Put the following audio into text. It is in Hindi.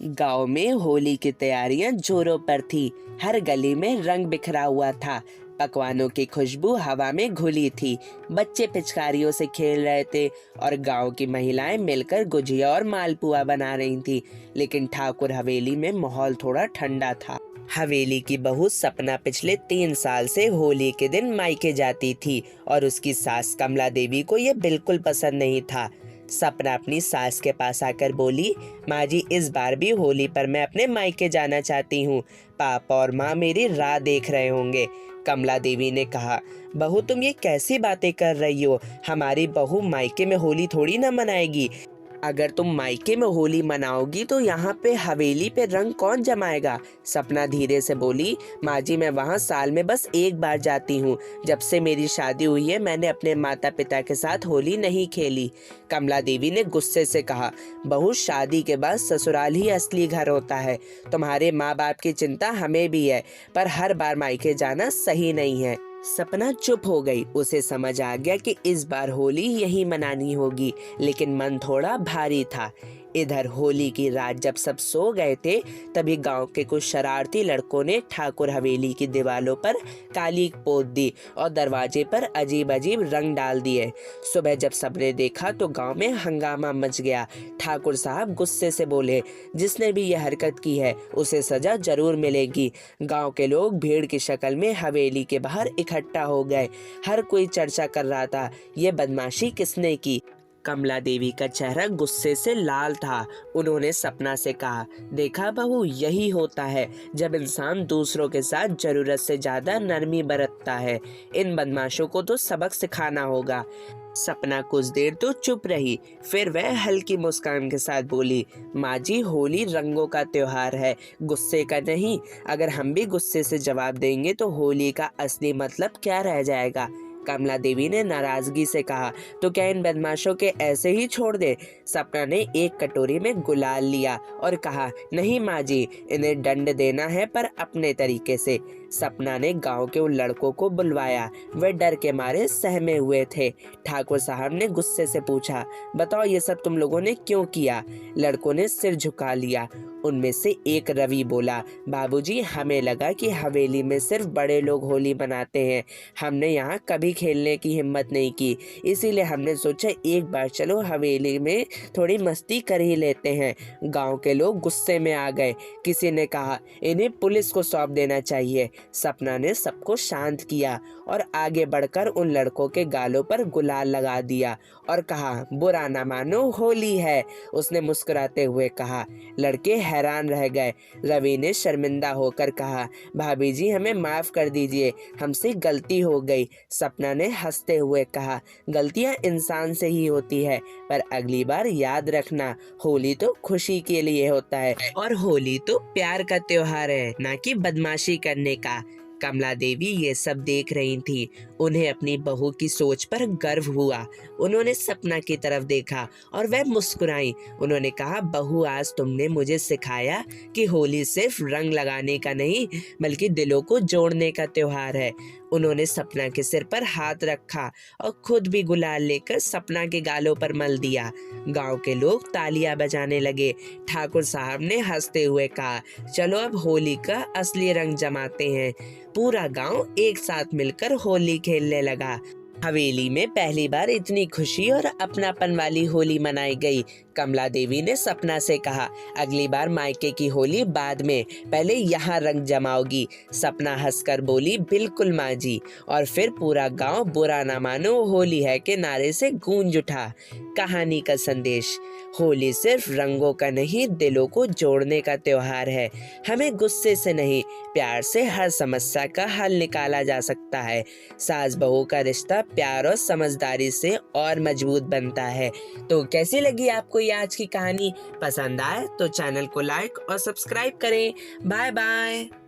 गांव में होली की तैयारियां जोरों पर थी। हर गली में रंग बिखरा हुआ था। पकवानों की खुशबू हवा में घुली थी। बच्चे पिचकारियों से खेल रहे थे और गांव की महिलाएं मिलकर गुजिया और मालपुआ बना रही थी। लेकिन ठाकुर हवेली में माहौल थोड़ा ठंडा था। हवेली की बहू सपना पिछले 3 साल से होली के दिन मायके जाती थी और उसकी सास कमला देवी को ये बिल्कुल पसंद नहीं था। सपना अपनी सास के पास आकर बोली, माँ जी, इस बार भी होली पर मैं अपने मायके जाना चाहती हूँ। पापा और माँ मेरी राह देख रहे होंगे। कमला देवी ने कहा, बहू, तुम ये कैसी बातें कर रही हो? हमारी बहू मायके में होली थोड़ी ना मनाएगी। अगर तुम मायके में होली मनाओगी तो यहाँ पे हवेली पे रंग कौन जमाएगा? सपना धीरे से बोली, माँ जी, मैं वहाँ साल में बस एक बार जाती हूँ। जब से मेरी शादी हुई है मैंने अपने माता पिता के साथ होली नहीं खेली। कमला देवी ने गुस्से से कहा, बहू, शादी के बाद ससुराल ही असली घर होता है। तुम्हारे माँ बाप की चिंता हमें भी है, पर हर बार मायके जाना सही नहीं है। सपना चुप हो गई। उसे समझ आ गया कि इस बार होली यही मनानी होगी, लेकिन मन थोड़ा भारी था। इधर होली की रात जब सब सो गए थे, तभी गांव के कुछ शरारती लड़कों ने ठाकुर हवेली की दीवारों पर काली पोत दी और दरवाजे पर अजीब अजीब रंग डाल दिए। सुबह जब सबने देखा तो गांव में हंगामा मच गया। ठाकुर साहब गुस्से से बोले, जिसने भी यह हरकत की है उसे सजा जरूर मिलेगी। गांव के लोग भीड़ की शक्ल में हवेली के बाहर इकट्ठा हो गए। हर कोई चर्चा कर रहा था, ये बदमाशी किसने की। कमला देवी का चेहरा गुस्से से लाल था। उन्होंने सपना से कहा, देखा बहू, यही होता है जब इंसान दूसरों के साथ जरूरत से ज्यादा नरमी बरतता है। इन बदमाशों को तो सबक सिखाना होगा। सपना कुछ देर तो चुप रही, फिर वह हल्की मुस्कान के साथ बोली, माँ जी, होली रंगों का त्योहार है, गुस्से का नहीं। अगर हम भी गुस्से से जवाब देंगे तो होली का असली मतलब क्या रह जाएगा? कमला देवी ने नाराजगी से कहा, तो क्या इन बदमाशों के ऐसे ही छोड़ दे? सपना ने एक कटोरी में गुलाल लिया और कहा, नहीं माँ जी, इन्हें दंड देना है, पर अपने तरीके से। सपना ने गांव के उन लड़कों को बुलवाया। वे डर के मारे सहमे हुए थे। ठाकुर साहब ने गुस्से से पूछा, बताओ, ये सब तुम लोगों ने क्यों किया? लड़कों ने सिर झुका लिया। उनमें से एक रवि बोला, बाबूजी, हमें लगा कि हवेली में सिर्फ बड़े लोग होली मनाते हैं। हमने यहाँ कभी खेलने की हिम्मत नहीं की, इसीलिए हमने सोचा एक बार चलो हवेली में थोड़ी मस्ती कर ही लेते हैं। गांव के लोग गुस्से में आ गए। किसी ने कहा, इन्हें पुलिस को सौंप देना चाहिए। सपना ने सबको शांत किया और आगे बढ़कर उन लड़कों के गालों पर गुलाल लगा दिया और कहा, बुरा ना मानो, होली है। उसने मुस्कुराते हुए कहा। लड़के हैरान रह गए। रवि ने शर्मिंदा होकर कहा, भाभी जी, हमें माफ कर दीजिए, हमसे गलती हो गई। सपना ने हंसते हुए कहा, गलतियां इंसान से ही होती है, पर अगली बार याद रखना, होली तो खुशी के लिए होता है और होली तो प्यार का त्योहार है, ना कि बदमाशी करने का। कमला देवी ये सब देख रही थी। उन्हें अपनी बहू की सोच पर गर्व हुआ। उन्होंने सपना की तरफ देखा और वह मुस्कुराई। उन्होंने कहा, बहू, आज तुमने मुझे सिखाया कि होली सिर्फ रंग लगाने का नहीं, बल्कि दिलों को जोड़ने का त्योहार है। उन्होंने सपना के सिर पर हाथ रखा और खुद भी गुलाल लेकर सपना के गालों पर मल दिया। गांव के लोग तालियां बजाने लगे। ठाकुर साहब ने हंसते हुए कहा, चलो अब होली का असली रंग जमाते हैं। पूरा गांव एक साथ मिलकर होली खेलने लगा। हवेली में पहली बार इतनी खुशी और अपनापन वाली होली मनाई गई। कमला देवी ने सपना से कहा, अगली बार मायके की होली बाद में, पहले यहाँ रंग जमाओगी। सपना हंसकर बोली, बिल्कुल माँ जी। और फिर पूरा गांव बुरा ना मानो, होली है के नारे से गूंज उठा। कहानी का संदेश, होली सिर्फ रंगों का नहीं, दिलों को जोड़ने का त्योहार है। हमें गुस्से से नहीं, प्यार से हर समस्या का हल निकाला जा सकता है। सास बहू का रिश्ता प्यार और समझदारी से और मजबूत बनता है। तो कैसी लगी आपको ये आज की कहानी? पसंद आए तो चैनल को लाइक और सब्सक्राइब करें। Bye bye.